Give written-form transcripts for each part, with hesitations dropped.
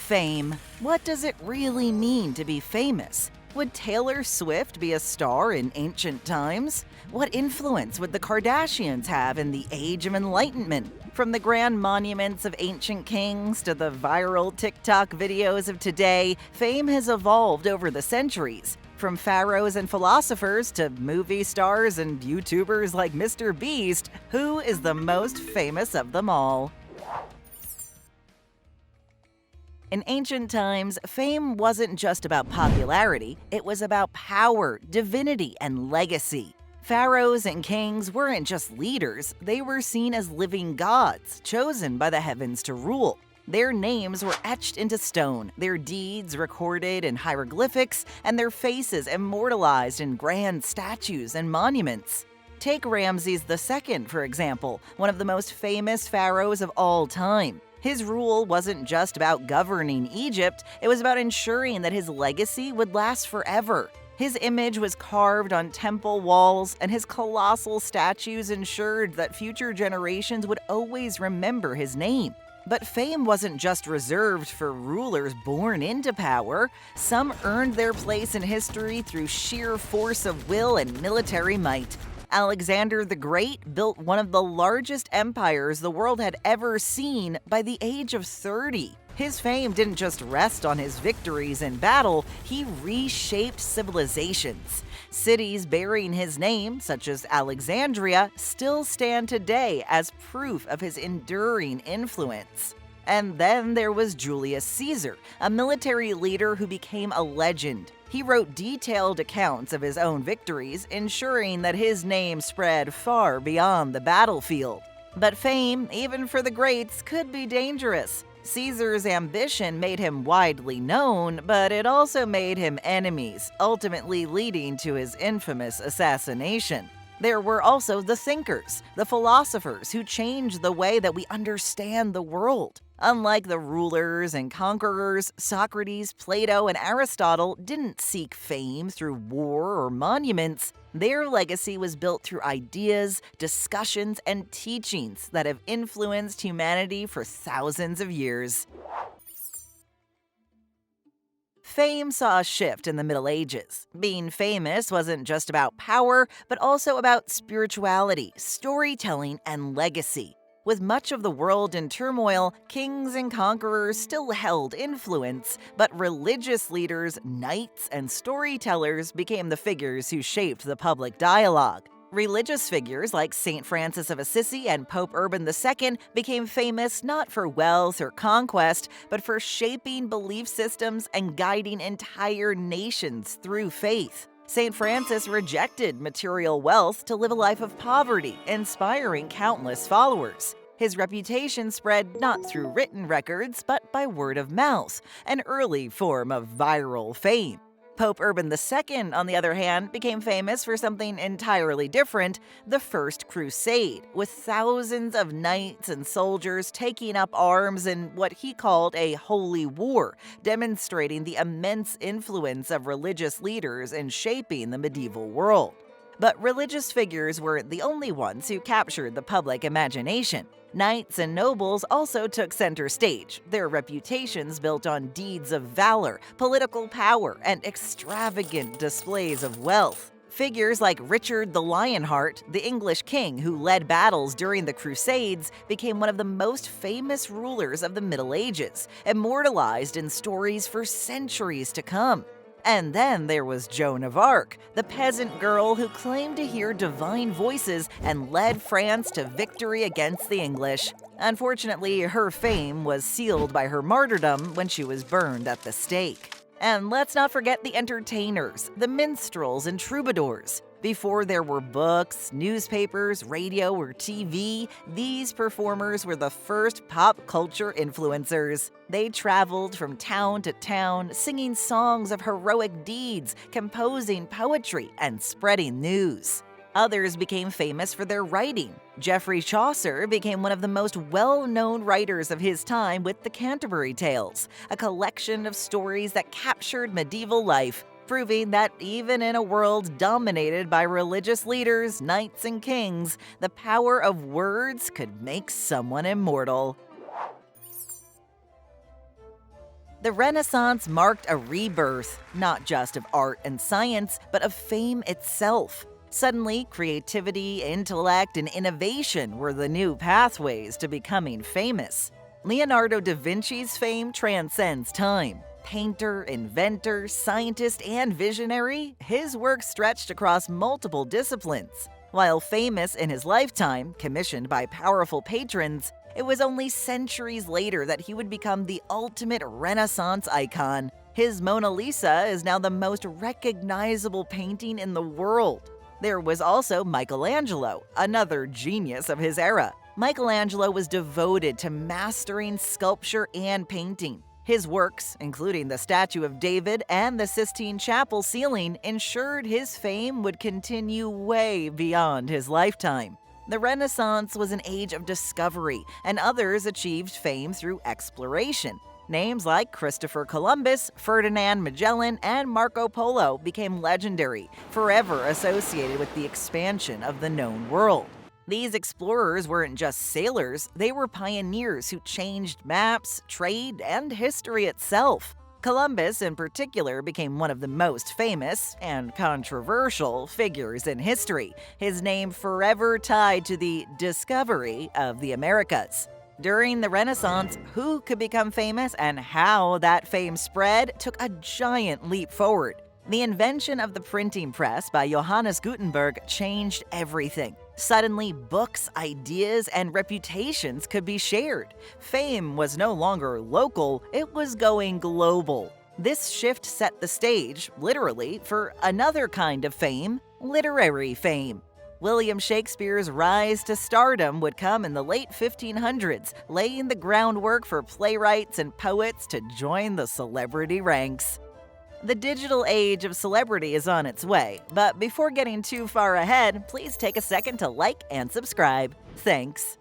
Fame. What does it really mean to be famous? Would Taylor Swift be a star in ancient times? What influence would the Kardashians have in the Age of Enlightenment? From the grand monuments of ancient kings to the viral TikTok videos of today, fame has evolved over the centuries. From pharaohs and philosophers to movie stars and YouTubers like Mr. Beast, who is the most famous of them all? In ancient times, fame wasn't just about popularity, it was about power, divinity, and legacy. Pharaohs and kings weren't just leaders, they were seen as living gods, chosen by the heavens to rule. Their names were etched into stone, their deeds recorded in hieroglyphics, and their faces immortalized in grand statues and monuments. Take Ramses II, for example, one of the most famous pharaohs of all time. His rule wasn't just about governing Egypt, it was about ensuring that his legacy would last forever. His image was carved on temple walls, and his colossal statues ensured that future generations would always remember his name. But fame wasn't just reserved for rulers born into power. Some earned their place in history through sheer force of will and military might. Alexander the Great built one of the largest empires the world had ever seen by the age of 30. His fame didn't just rest on his victories in battle, he reshaped civilizations. Cities bearing his name, such as Alexandria, still stand today as proof of his enduring influence. And then there was Julius Caesar, a military leader who became a legend. He wrote detailed accounts of his own victories, ensuring that his name spread far beyond the battlefield. But fame, even for the greats, could be dangerous. Caesar's ambition made him widely known, but it also made him enemies, ultimately leading to his infamous assassination. There were also the thinkers, the philosophers who changed the way that we understand the world. Unlike the rulers and conquerors, Socrates, Plato, and Aristotle didn't seek fame through war or monuments. Their legacy was built through ideas, discussions, and teachings that have influenced humanity for thousands of years. Fame saw a shift in the Middle Ages. Being famous wasn't just about power, but also about spirituality, storytelling, and legacy. With much of the world in turmoil, kings and conquerors still held influence, but religious leaders, knights, and storytellers became the figures who shaped the public dialogue. Religious figures like Saint Francis of Assisi and Pope Urban II became famous not for wealth or conquest, but for shaping belief systems and guiding entire nations through faith. Saint Francis rejected material wealth to live a life of poverty, inspiring countless followers. His reputation spread not through written records, but by word of mouth, an early form of viral fame. Pope Urban II, on the other hand, became famous for something entirely different, the First Crusade, with thousands of knights and soldiers taking up arms in what he called a holy war, demonstrating the immense influence of religious leaders in shaping the medieval world. But religious figures weren't the only ones who captured the public imagination. Knights and nobles also took center stage, their reputations built on deeds of valor, political power, and extravagant displays of wealth. Figures like Richard the Lionheart, the English king who led battles during the Crusades, became one of the most famous rulers of the Middle Ages, immortalized in stories for centuries to come. And then there was Joan of Arc, the peasant girl who claimed to hear divine voices and led France to victory against the English. Unfortunately, her fame was sealed by her martyrdom when she was burned at the stake. And let's not forget the entertainers, the minstrels and troubadours. Before there were books, newspapers, radio, or TV, these performers were the first pop culture influencers. They traveled from town to town, singing songs of heroic deeds, composing poetry, and spreading news. Others became famous for their writing. Geoffrey Chaucer became one of the most well-known writers of his time with the Canterbury Tales, a collection of stories that captured medieval life, proving that even in a world dominated by religious leaders, knights, and kings, the power of words could make someone immortal. The Renaissance marked a rebirth, not just of art and science, but of fame itself. Suddenly, creativity, intellect, and innovation were the new pathways to becoming famous. Leonardo da Vinci's fame transcends time. Painter, inventor, scientist, and visionary, his work stretched across multiple disciplines. While famous in his lifetime, commissioned by powerful patrons, it was only centuries later that he would become the ultimate Renaissance icon. His Mona Lisa is now the most recognizable painting in the world. There was also Michelangelo, another genius of his era. Michelangelo was devoted to mastering sculpture and painting. His works, including the statue of David and the Sistine Chapel ceiling, ensured his fame would continue way beyond his lifetime. The Renaissance was an age of discovery, and others achieved fame through exploration. Names like Christopher Columbus, Ferdinand Magellan, and Marco Polo became legendary, forever associated with the expansion of the known world. These explorers weren't just sailors, they were pioneers who changed maps, trade, and history itself. Columbus, in particular, became one of the most famous and controversial figures in history, his name forever tied to the discovery of the Americas. During the Renaissance, who could become famous and how that fame spread took a giant leap forward. The invention of the printing press by Johannes Gutenberg changed everything. Suddenly, books, ideas, and reputations could be shared. Fame was no longer local, it was going global. This shift set the stage, literally, for another kind of fame, literary fame. William Shakespeare's rise to stardom would come in the late 1500s, laying the groundwork for playwrights and poets to join the celebrity ranks. The digital age of celebrity is on its way, but before getting too far ahead, please take a second to like and subscribe. Thanks.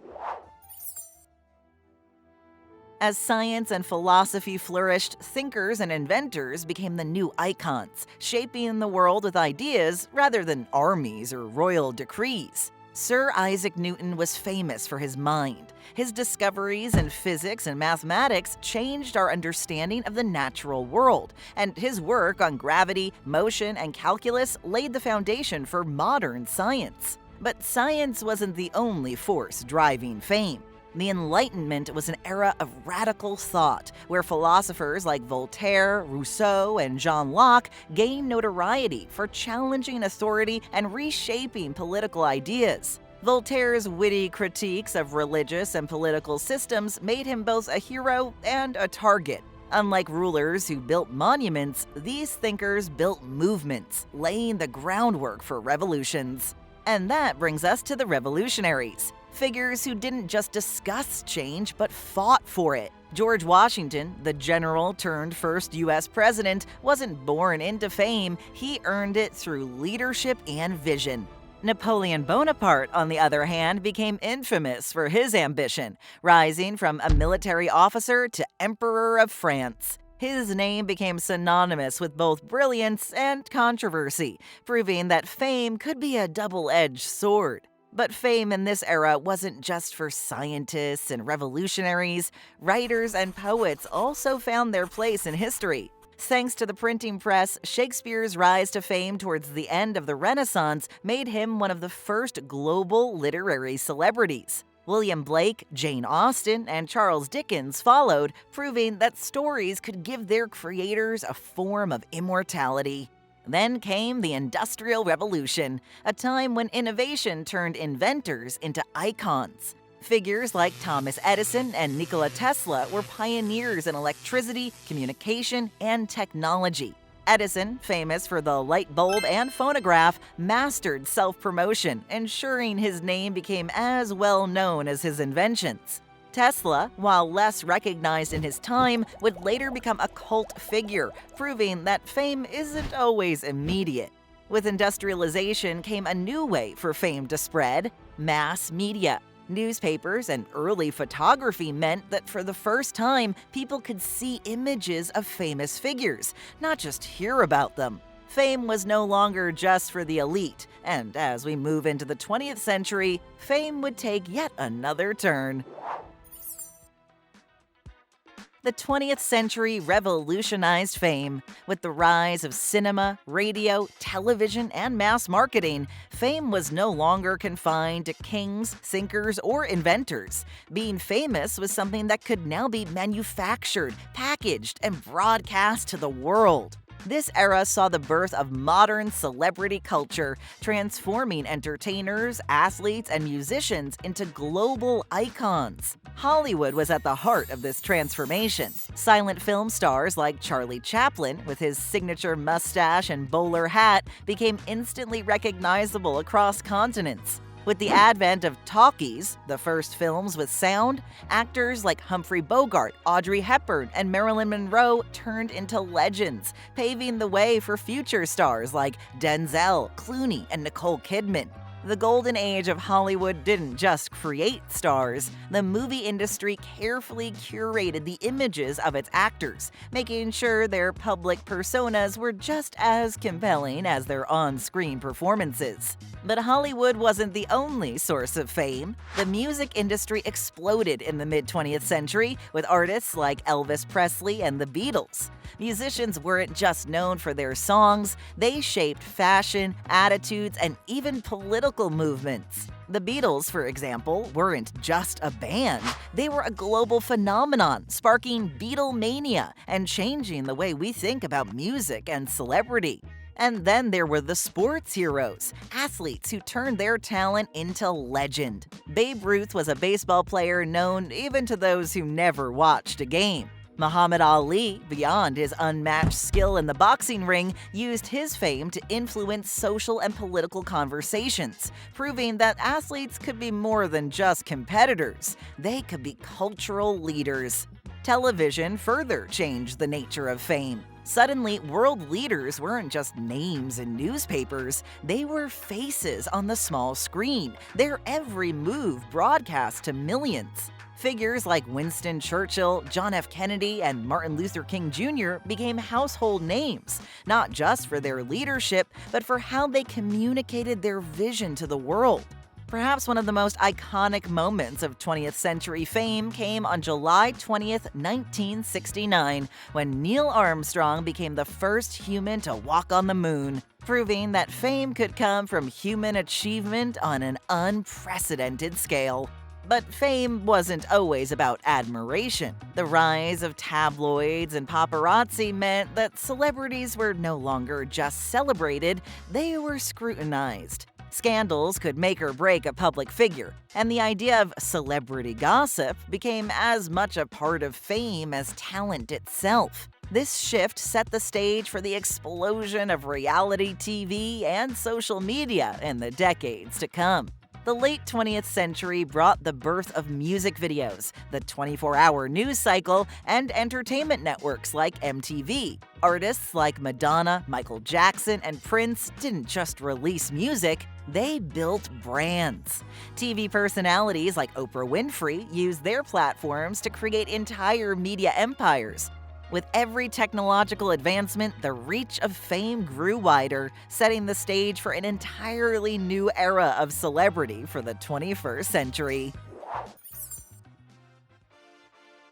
As science and philosophy flourished, thinkers and inventors became the new icons, shaping the world with ideas rather than armies or royal decrees. Sir Isaac Newton was famous for his mind. His discoveries in physics and mathematics changed our understanding of the natural world, and his work on gravity, motion, and calculus laid the foundation for modern science. But science wasn't the only force driving fame. The Enlightenment was an era of radical thought, where philosophers like Voltaire, Rousseau, and John Locke gained notoriety for challenging authority and reshaping political ideas. Voltaire's witty critiques of religious and political systems made him both a hero and a target. Unlike rulers who built monuments, these thinkers built movements, laying the groundwork for revolutions. And that brings us to the revolutionaries. Figures who didn't just discuss change, but fought for it. George Washington, the general turned first U.S. president, wasn't born into fame, he earned it through leadership and vision. Napoleon Bonaparte, on the other hand, became infamous for his ambition, rising from a military officer to Emperor of France. His name became synonymous with both brilliance and controversy, proving that fame could be a double-edged sword. But fame in this era wasn't just for scientists and revolutionaries. Writers and poets also found their place in history. Thanks to the printing press, Shakespeare's rise to fame towards the end of the Renaissance made him one of the first global literary celebrities. William Blake, Jane Austen, and Charles Dickens followed, proving that stories could give their creators a form of immortality. Then came the Industrial Revolution, a time when innovation turned inventors into icons. Figures like Thomas Edison and Nikola Tesla were pioneers in electricity, communication, and technology. Edison, famous for the light bulb and phonograph, mastered self-promotion, ensuring his name became as well known as his inventions. Tesla, while less recognized in his time, would later become a cult figure, proving that fame isn't always immediate. With industrialization came a new way for fame to spread: mass media. Newspapers and early photography meant that for the first time, people could see images of famous figures, not just hear about them. Fame was no longer just for the elite, and as we move into the 20th century, fame would take yet another turn. The 20th century revolutionized fame. With the rise of cinema, radio, television, and mass marketing, fame was no longer confined to kings, thinkers, or inventors. Being famous was something that could now be manufactured, packaged, and broadcast to the world. This era saw the birth of modern celebrity culture, transforming entertainers, athletes, and musicians into global icons. Hollywood was at the heart of this transformation. Silent film stars like Charlie Chaplin, with his signature mustache and bowler hat, became instantly recognizable across continents. With the advent of talkies, the first films with sound, actors like Humphrey Bogart, Audrey Hepburn, and Marilyn Monroe turned into legends, paving the way for future stars like Denzel, Clooney, and Nicole Kidman. The golden age of Hollywood didn't just create stars. The movie industry carefully curated the images of its actors, making sure their public personas were just as compelling as their on-screen performances. But Hollywood wasn't the only source of fame. The music industry exploded in the mid-20th century, with artists like Elvis Presley and the Beatles. Musicians weren't just known for their songs, they shaped fashion, attitudes, and even political movements. The Beatles, for example, weren't just a band. They were a global phenomenon, sparking Beatlemania and changing the way we think about music and celebrity. And then there were the sports heroes, athletes who turned their talent into legend. Babe Ruth was a baseball player known even to those who never watched a game. Muhammad Ali, beyond his unmatched skill in the boxing ring, used his fame to influence social and political conversations, proving that athletes could be more than just competitors. They could be cultural leaders. Television further changed the nature of fame. Suddenly, world leaders weren't just names in newspapers, they were faces on the small screen, their every move broadcast to millions. Figures like Winston Churchill, John F. Kennedy, and Martin Luther King Jr. became household names, not just for their leadership, but for how they communicated their vision to the world. Perhaps one of the most iconic moments of 20th century fame came on July 20th, 1969, when Neil Armstrong became the first human to walk on the moon, proving that fame could come from human achievement on an unprecedented scale. But fame wasn't always about admiration. The rise of tabloids and paparazzi meant that celebrities were no longer just celebrated, they were scrutinized. Scandals could make or break a public figure, and the idea of celebrity gossip became as much a part of fame as talent itself. This shift set the stage for the explosion of reality TV and social media in the decades to come. The late 20th century brought the birth of music videos, the 24-hour news cycle, and entertainment networks like MTV. Artists like Madonna, Michael Jackson, and Prince didn't just release music, they built brands. TV personalities like Oprah Winfrey used their platforms to create entire media empires. With every technological advancement, the reach of fame grew wider, setting the stage for an entirely new era of celebrity for the 21st century.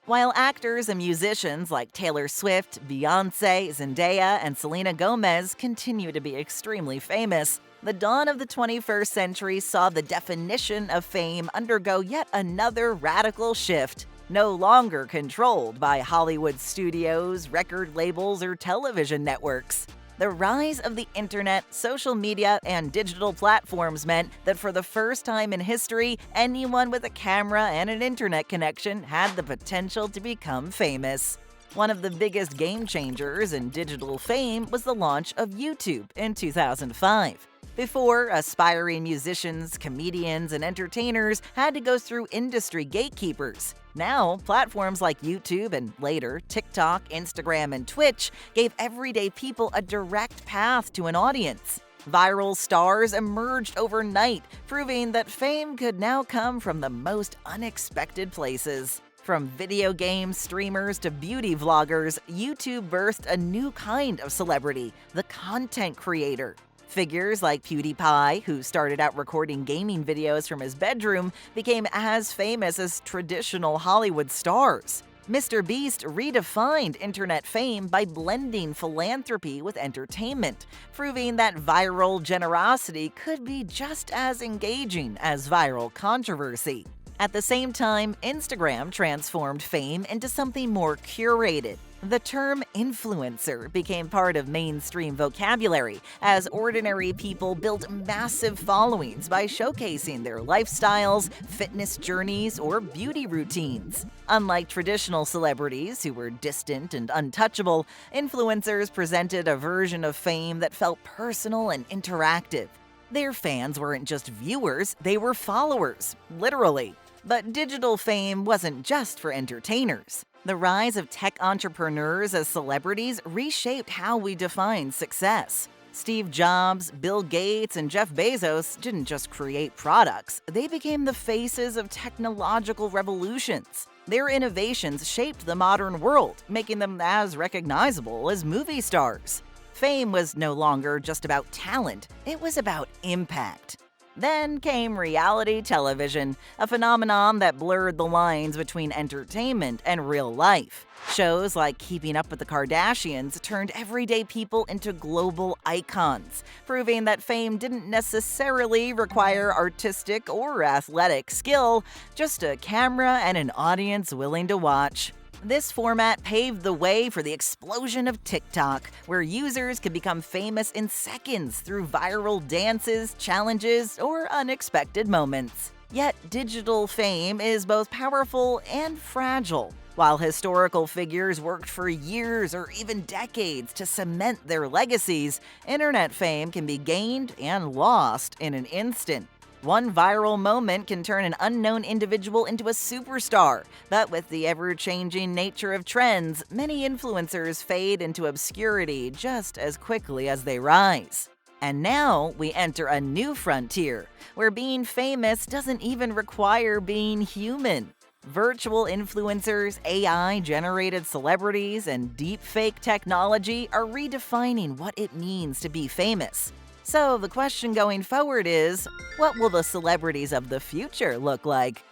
While actors and musicians like Taylor Swift, Beyoncé, Zendaya, and Selena Gomez continue to be extremely famous, the dawn of the 21st century saw the definition of fame undergo yet another radical shift. No longer controlled by Hollywood studios, record labels, or television networks. The rise of the internet, social media, and digital platforms meant that for the first time in history, anyone with a camera and an internet connection had the potential to become famous. One of the biggest game changers in digital fame was the launch of YouTube in 2005. Before, aspiring musicians, comedians, and entertainers had to go through industry gatekeepers. Now, platforms like YouTube and later TikTok, Instagram, and Twitch gave everyday people a direct path to an audience. Viral stars emerged overnight, proving that fame could now come from the most unexpected places. From video game streamers to beauty vloggers, YouTube birthed a new kind of celebrity, the content creator. Figures like PewDiePie, who started out recording gaming videos from his bedroom, became as famous as traditional Hollywood stars. Beast redefined internet fame by blending philanthropy with entertainment, proving that viral generosity could be just as engaging as viral controversy. At the same time, Instagram transformed fame into something more curated. The term influencer became part of mainstream vocabulary as ordinary people built massive followings by showcasing their lifestyles, fitness journeys, or beauty routines. Unlike traditional celebrities who were distant and untouchable, influencers presented a version of fame that felt personal and interactive. Their fans weren't just viewers, they were followers, literally. But digital fame wasn't just for entertainers. The rise of tech entrepreneurs as celebrities reshaped how we define success. Steve Jobs, Bill Gates, and Jeff Bezos didn't just create products, they became the faces of technological revolutions. Their innovations shaped the modern world, making them as recognizable as movie stars. Fame was no longer just about talent, it was about impact. Then came reality television, a phenomenon that blurred the lines between entertainment and real life. Shows like Keeping Up with the Kardashians turned everyday people into global icons, proving that fame didn't necessarily require artistic or athletic skill, just a camera and an audience willing to watch. This format paved the way for the explosion of TikTok, where users could become famous in seconds through viral dances, challenges, or unexpected moments. Yet, digital fame is both powerful and fragile. While historical figures worked for years or even decades to cement their legacies, internet fame can be gained and lost in an instant. One viral moment can turn an unknown individual into a superstar, but with the ever-changing nature of trends, many influencers fade into obscurity just as quickly as they rise. And now we enter a new frontier, where being famous doesn't even require being human. Virtual influencers, AI-generated celebrities, and deepfake technology are redefining what it means to be famous. So the question going forward is, what will the celebrities of the future look like?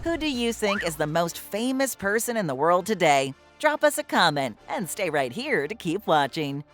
Who do you think is the most famous person in the world today? Drop us a comment and stay right here to keep watching.